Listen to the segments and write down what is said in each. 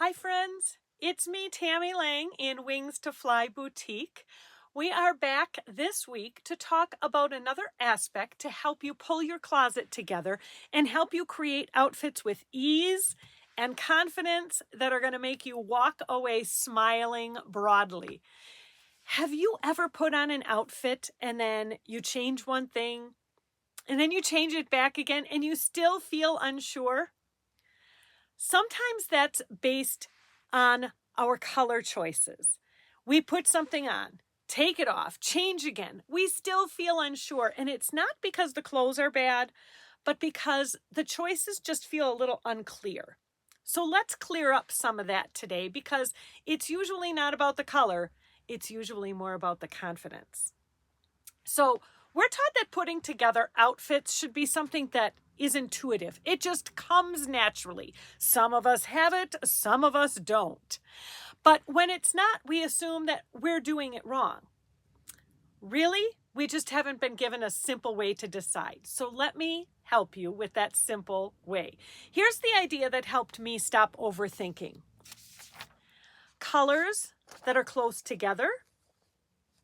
Hi friends, it's me Tammy Lang in Wings to Fly Boutique. We are back this week to talk about another aspect to help you pull your closet together and help you create outfits with ease and confidence that are going to make you walk away smiling broadly. Have you ever put on an outfit and then you change one thing and then you change it back again and you still feel unsure? Sometimes that's based on our color choices. We put something on, take it off, change again. We still feel unsure, and it's not because the clothes are bad, but because the choices just feel a little unclear. So let's clear up some of that today because it's usually not about the color, it's usually more about the confidence. So we're taught that putting together outfits should be something that is intuitive. It just comes naturally. Some of us have it, some of us don't. But when it's not, we assume that we're doing it wrong. Really? We just haven't been given a simple way to decide. So let me help you with that simple way. Here's the idea that helped me stop overthinking. Colors that are close together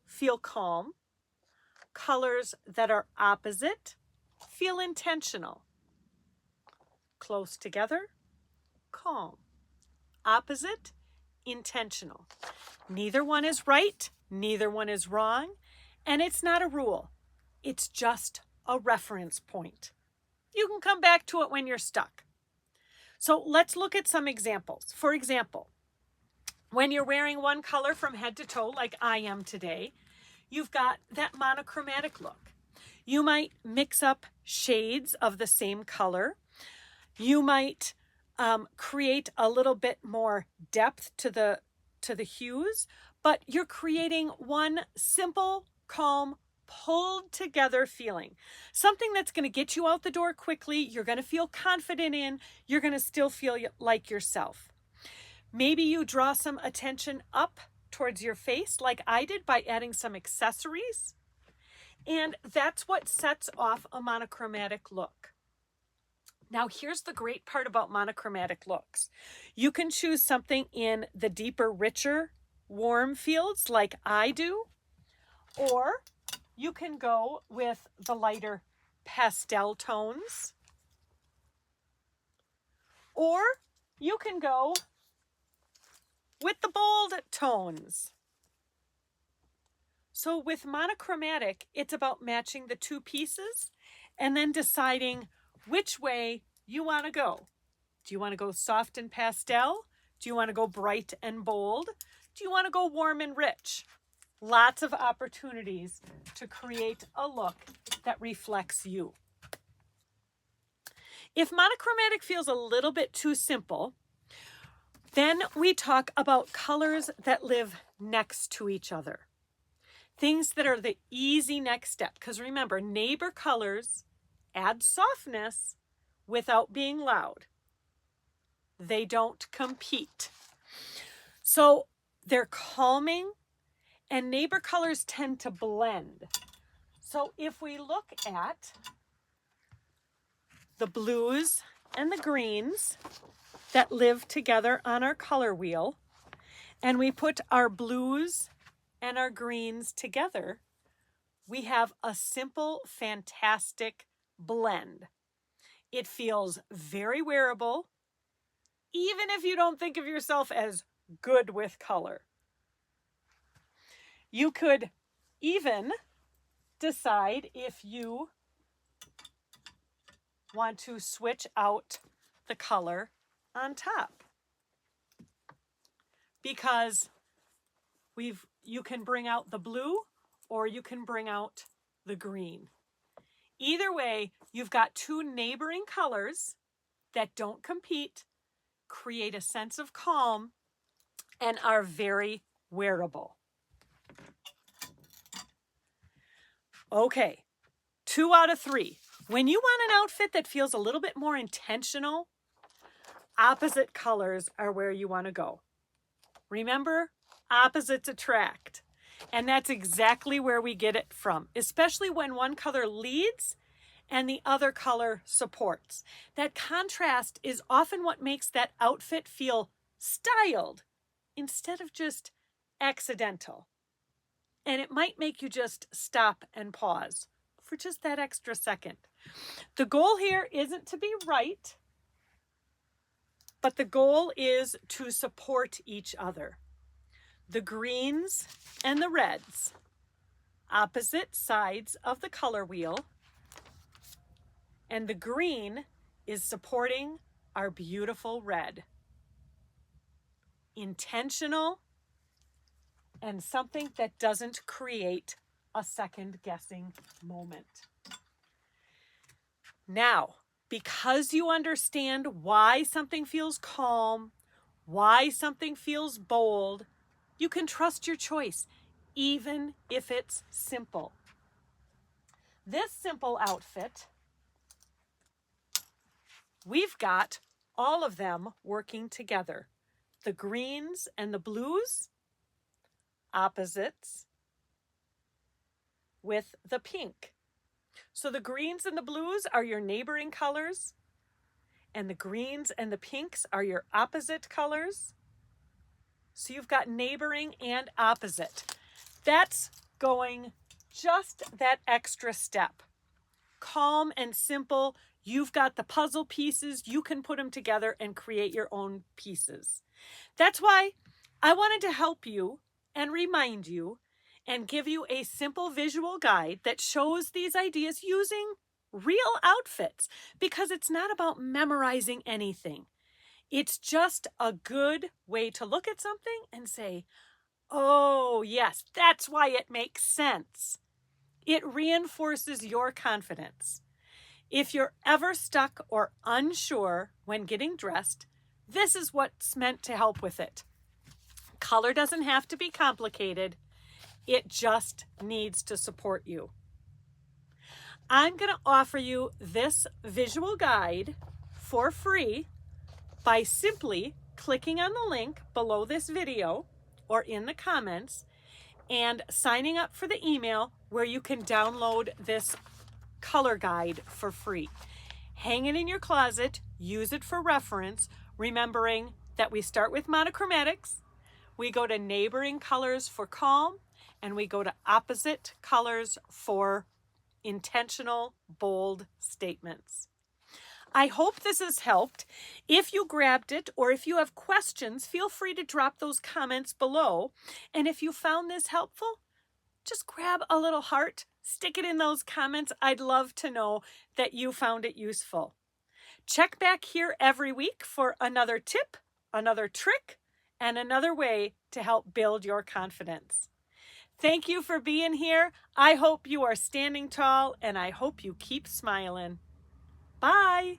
feel calm. Colors that are opposite feel intentional. Close together, calm. Opposite, intentional. Neither one is right, neither one is wrong, and it's not a rule. It's just a reference point. You can come back to it when you're stuck. So let's look at some examples. For example, when you're wearing one color from head to toe, like I am today, you've got that monochromatic look. You might mix up shades of the same color. You might create a little bit more depth to the hues, but you're creating one simple, calm, pulled together feeling. Something that's going to get you out the door quickly, you're going to feel confident in, you're going to still feel like yourself. Maybe you draw some attention up towards your face like I did by adding some accessories. And that's what sets off a monochromatic look. Now, here's the great part about monochromatic looks. You can choose something in the deeper, richer, warm fields like I do, or you can go with the lighter pastel tones, or you can go with the bold tones. So with monochromatic, it's about matching the two pieces and then deciding which way you want to go. Do you want to go soft and pastel? Do you want to go bright and bold? Do you want to go warm and rich? Lots of opportunities to create a look that reflects you. If monochromatic feels a little bit too simple, then we talk about colors that live next to each other. Things that are the easy next step. Because remember, neighbor colors add softness without being loud. They don't compete. So they're calming, and neighbor colors tend to blend. So if we look at the blues and the greens that live together on our color wheel, and we put our blues and our greens together, we have a simple, fantastic blend. It feels very wearable, even if you don't think of yourself as good with color. You could even decide if you want to switch out the color on top, because you can bring out the blue or you can bring out the green. Either way, you've got two neighboring colors that don't compete, create a sense of calm, and are very wearable. Okay, 2 out of 3. When you want an outfit that feels a little bit more intentional, opposite colors are where you want to go. Remember, opposites attract. And that's exactly where we get it from, especially when one color leads and the other color supports. That contrast is often what makes that outfit feel styled instead of just accidental. And it might make you just stop and pause for just that extra second. The goal here isn't to be right, but the goal is to support each other. The greens and the reds, opposite sides of the color wheel, and the green is supporting our beautiful red. Intentional and something that doesn't create a second guessing moment. Now, because you understand why something feels calm, why something feels bold, you can trust your choice, even if it's simple. This simple outfit, we've got all of them working together. The greens and the blues, opposites with the pink. So the greens and the blues are your neighboring colors, and the greens and the pinks are your opposite colors. So you've got neighboring and opposite. That's going just that extra step. Calm and simple. You've got the puzzle pieces. You can put them together and create your own pieces. That's why I wanted to help you and remind you and give you a simple visual guide that shows these ideas using real outfits, because it's not about memorizing anything. It's just a good way to look at something and say, oh, yes, that's why it makes sense. It reinforces your confidence. If you're ever stuck or unsure when getting dressed, this is what's meant to help with it. Color doesn't have to be complicated. It just needs to support you. I'm going to offer you this visual guide for free by simply clicking on the link below this video or in the comments and signing up for the email where you can download this color guide for free. Hang it in your closet, use it for reference, remembering that we start with monochromatics, we go to neighboring colors for calm, and we go to opposite colors for intentional, bold statements. I hope this has helped. If you grabbed it or if you have questions, feel free to drop those comments below. And if you found this helpful, just grab a little heart, stick it in those comments. I'd love to know that you found it useful. Check back here every week for another tip, another trick, and another way to help build your confidence. Thank you for being here. I hope you are standing tall, and I hope you keep smiling. Bye.